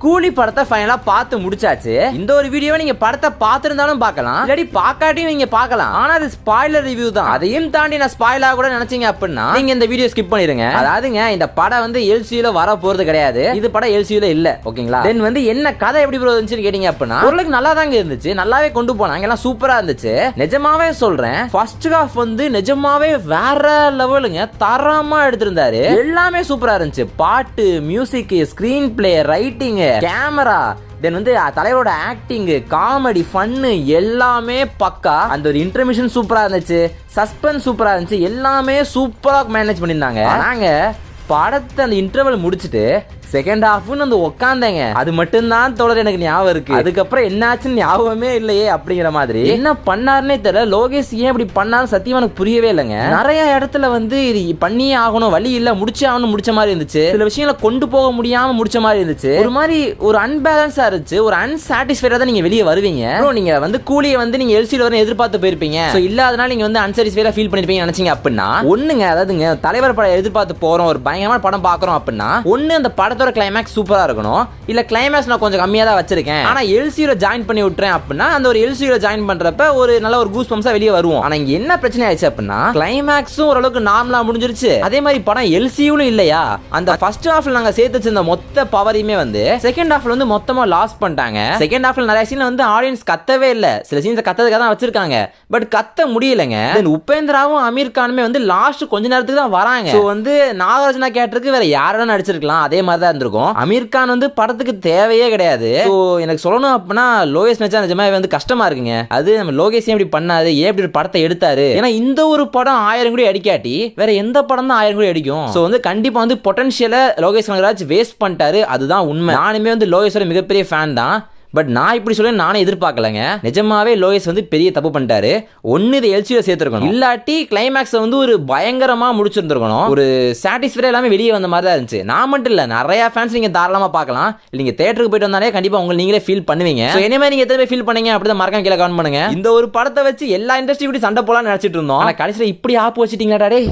கூலி படத்தை ஃபைனலா பார்த்து முடிச்சாச்சு. இந்த ஒரு வீடியோவை நீங்க படத்தை பார்த்திருந்தாலும் பார்க்கலாம், இல்லாட்டி பார்க்காட்டியும் நீங்க பார்க்கலாம். ஆனா அது ஸ்பாயிலர் ரிவ்யூ தான். அதையும் தாண்டி நான் ஸ்பாயிலா கூட நினைச்சீங்க அப்படின்னா நீங்க இந்த வீடியோ ஸ்கிப் பண்ணிருங்க. அதாவதுங்க இந்த படம் வந்து எல்சியூல வர போறது கிடையாது. இது படம் எல்சியூல இல்ல, ஓகேங்களா? தென் வந்து என்ன கதை எப்படி இருந்துச்சுன்னு கேட்டீங்க அப்படின்னா ஓரளவுக்கு நல்லா தாங்க இருந்துச்சு. நல்லாவே கொண்டு போனாங்க, எல்லாம் சூப்பரா இருந்துச்சு. நிஜமாவே சொல்றேன், ஃபர்ஸ்ட் ஹாஃப் வந்து நிஜமாவே வேற லெவலுங்க, தரமா எடுத்திருந்தாரு. எல்லாமே சூப்பரா இருந்துச்சு. பாட்டு, music, screenplay, writing, camera, then வந்து தலைவரோட ஆக்டிங், காமெடி, ஃபன்னு எல்லாமே பக்கா. அந்த ஒரு இன்டர்மிஷன் சூப்பரா இருந்துச்சு, சஸ்பென்ஸ் சூப்பரா இருந்துச்சு, எல்லாமே சூப்பரா மேனேஜ் பண்ணியிருந்தாங்க. நாங்க படத்தை அந்த இன்டர்வல் முடிச்சுட்டு செகண்ட் ஹாஃப்னு வந்து உட்காந்தேங்க. அது மட்டும் தான் தோழர் எனக்கு ஞாபகம் இருக்கு. அதுக்கப்புறம் என்னாச்சுன்னு ஞாபகமே இல்லையே அப்படிங்கிற மாதிரி. என்ன பண்ணாருன்னே தெரியல. லோகேஷ் ஏன் இப்படி பண்ணாலும் சத்தியமா எனக்கு புரியவே இல்லைங்க. நிறைய இடத்துல வந்து இது பண்ணியே ஆகணும், வழி இல்ல, முடிச்சே ஆகணும் முடிச்ச மாதிரி இருந்துச்சு. சில விஷயங்களை கொண்டு போக முடியாம முடிச்ச மாதிரி இருந்துச்சு. ஒரு மாதிரி ஒரு அன்பேலன்ஸா இருந்துச்சு, ஒரு அன்சாட்டிஸ்ஃபைடா தான் நீங்க வெளியே வருவீங்க. நீங்க வந்து கூலியை வந்து நீங்க எல்சியில் வர எதிர்பார்த்து போயிருப்பீங்க. இல்லாதனால நீங்க வந்து அன்சாட்டிஸ்ஃபைடா ஃபீல் பண்ணிருப்பீங்க நினைச்சீங்க அப்படின்னா ஒண்ணுங்க. அதாவதுங்க தலைவர் படம் எதிர்பார்த்து போறோம், ஒரு பயங்கரமான படம் பாக்குறோம் அப்படின்னா ஒண்ணு அந்த படத்தோட கிளைமேக்ஸ் சூப்பரா இருக்கணும், இல்ல கிளைமேக்ஸ் நான் கொஞ்சம் கம்மியா தான் வச்சிருக்கேன், ஆனா எல்சியூல ஜாயின் பண்ணி விட்டுறேன் அப்படின்னா அந்த ஒரு எல்சியூல ஜாயின் பண்றப்ப ஒரு நல்ல ஒரு கூஸ் பம்ப்ஸா வெளியே வருவோம். ஆனா இங்க என்ன பிரச்சனை ஆயிடுச்சு அப்படின்னா கிளைமேக்ஸும் ஓரளவுக்கு நார்மலா முடிஞ்சிருச்சு. அதே மாதிரி படம் எல்சியூலும் இல்லையா, அந்த ஃபர்ஸ்ட் ஹாஃப்ல நாங்க சேர்த்து வச்சிருந்த மொத்த பவரையுமே வந்து செகண்ட் ஹாஃப்ல வந்து மொத்தமா லாஸ் பண்ணிட்டாங்க. செகண்ட் ஹாஃப்ல நிறைய சீன்ல வந்து ஆடியன்ஸ் கத்தவே இல்ல, சில சீன்ஸ் கத்ததுக்காக தான் வச்சிருக்காங்க, பட் கத்த முடியலங்க. உபேந்திராவும் அமீர் கானுமே வந்து லாஸ்ட் கொஞ்ச நேரத்துக்கு தான் வராங்க. சோ வந்து நாகார்ஜுனா கேட்டருக்கு வேற யாரும் நடிச்சிருக்கலாம், அதே மாதிரி தான் இருந்திருக்கும். அமீர் கான் வந்து படத்துக்கு தேவையே கிடையாது. எனக்கு சொல்லணும் அப்படின்னா லோகேஷ் நச்சா நிஜமாவே வந்து கஷ்டமா இருக்குங்க. அது நம்ம லோகேஷ் எப்படி பண்ணாரு, ஏன் இப்படி ஒரு படத்தை எடுத்தாரு? ஏன்னா இந்த ஒரு படம் 1000 கோடி அடிக்காட்டி வேற எந்த படம் தான் 1000 கோடி அடிக்கும்? சோ வந்து கண்டிப்பா வந்து பொட்டன்ஷியலை லோகேஷ் கனகராஜ் வேஸ்ட் பண்ணிட்டாரு, அதுதான் உண்மை. நானுமே வந்து லோகேஷோட மிகப்பெரிய ஃபேன் தான், பட் நான் இப்படி சொல்ல நானே எதிர்பார்க்கலங்க. நிஜமாவே லோகேஷ் வந்து பெரிய தப்பு பண்ணிட்டாரு. ஒன்னு இதை எல்சியூல சேர்த்திருக்கணும், இல்லாட்டி கிளைமேக்ஸ் வந்து ஒரு பயங்கரமா முடிச்சிருந்திருக்கணும். ஒரு சாட்டிஸ்ஃபைடா எல்லாமே வெளியே வந்த மாதிரி தான் இருந்துச்சு. நான் மட்டும் இல்ல, நிறைய ஃபேன்ஸ் நீங்க தாராளமா பார்க்கலாம். நீங்க தியேட்டருக்கு போயிட்டு வந்தாலே கண்டிப்பா உங்களுக்கு நீங்களே ஃபீல் பண்ணுவீங்க. என்ன மாதிரி நீங்க எத்தனை ஃபீல் பண்ணீங்க அப்படிதான் மறக்காம கீழே கமெண்ட் பண்ணுங்க. இந்த ஒரு படத்தை வச்சு எல்லா இண்டஸ்ட்ரி இப்படி சண்டை போலாம்னு நினைச்சிட்டு இருந்தோம், ஆனா கடைசியில இப்படி ஆப்பு வச்சிட்டீங்களாடா டே.